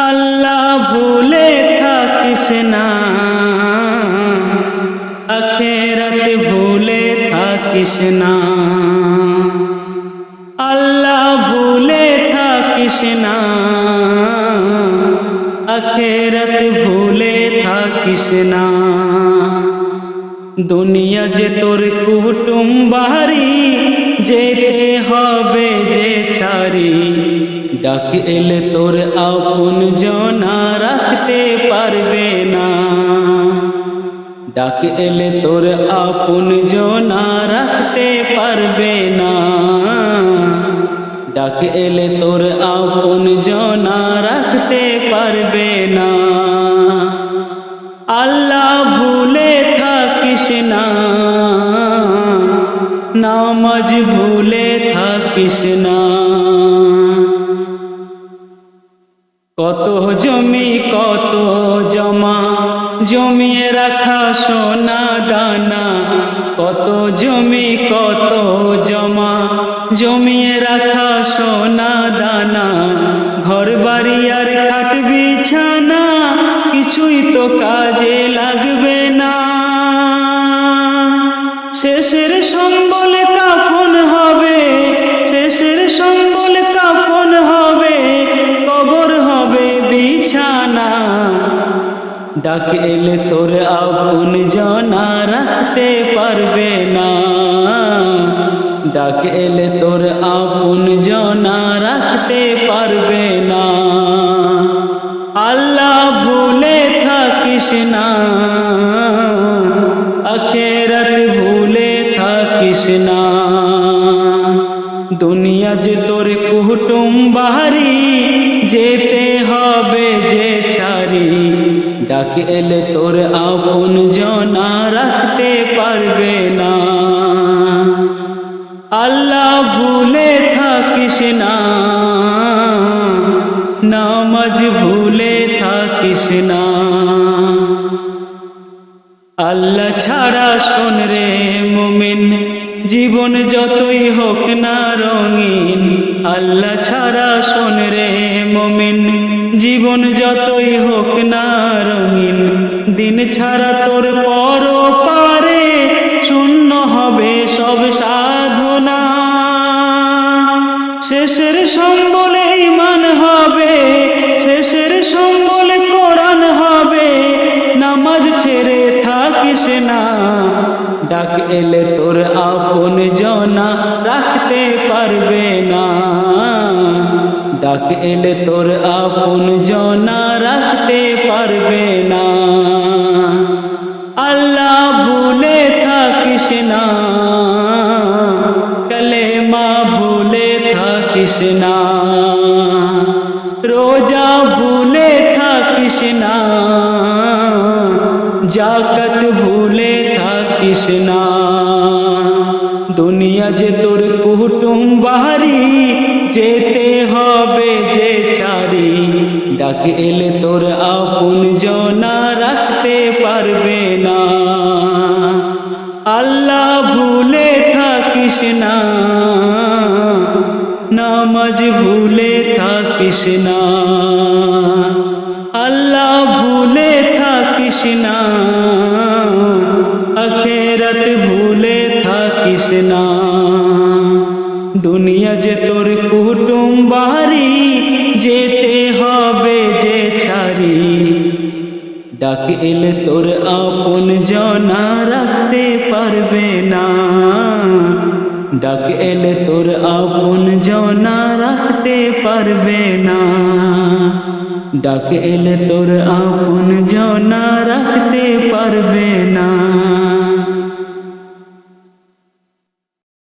আল্লাহ ভুলে থাকিস না, আখিরাত ভুলে থাকিস না। আল্লাহ ভুলে থাকিস না, আখিরাত ভুলে থাকিস না। দুনিয়া যে তোর কুটুম বাড়ি, যেতে হবে যে ছাড়ি। ডাক এলে তোর আপন জনা রাখতে পারবে না, ডাক এলে তোর আপন জনা রাখতে পারবে না, ডাক এলে তোর আপন জনা রাখতে পারবে না। আল্লাহ ভুলে থাকিস না, নামাজ ভুলে থাকিস না। কত জমি কত জমা জমিয়ে রাখা সোনা দানা, কত জমি কত জমা জমিয়ে রাখা সোনা দানা। ঘর বাড়ি আর খাট বিছানা কিছুই তো কাজে লাগবে না। শেষের সম্বল কাফন হবে, শেষের সম্বল কাফন হবে, কবর হবে বিছানা। ডাক এলে তোর আপন জনা রাখতে পারবে না, ডাক এলে তোর আপন জনা রাখতে পারবে না। আল্লাহ ভুলে থাকিস না, আখিরাত ভুলে থাকিস না। দুনিয়া যে তোর কুটুম বাড়ি, যেতে হবে যে ছাড়ি। ডাক এলে তোর আপন জনা রাখতে পারবে না। আল্লাহ ভুলে থাকিস না, নামাজ ভুলে থাকিস না। আল্লাহ ছাড়া শোন রে মুমিন, জীবন যতই হোক না রঙিন। আল্লাহ ছাড়া শোন রে মুমিন, জীবন যতই হোক না রঙিন। দিন ছাড়া তোর পর পারে শূন্য হবে সব সাধনা। শেষের সম্বলে ঈমান হবে, শেষের সম্বলে কোরআন হবে। নামাজ ছেড়ে থাকিস না, ডাক এলে তোর আপন জনা রাখতে পারবে না, ডাক এলে তোর আপন জনা রাখতে পারবে না। আল্লাহ ভুলে থাকিস না, কালেমা ভুলে থাকিস না, রোজা ভুলে থাকিস না, জাকাত ভুলে থাকিস না। দুনিয়া যে তোর কুটুম বাড়ি, যেতে হবে যে ছাড়ি। ডাক এলে তোর আপন জনা রাখতে পারবে না। আল্লাহ ভুলে থাকিস না, নামাজ ভুলে থাকিস না। আল্লাহ ভুলে থাকিস না, আখিরাত ভুলে থাকিস না। দুনিয়া যে তোর কুটুম বাড়ি, যেতে হবে যে ছাড়ি। ডাক এলে তোর আপন জনা রাখতে পারবে না, ডাক এলে তোর আপন জনা রাখতে পারবে না, ডাক এলে তোর আপন জন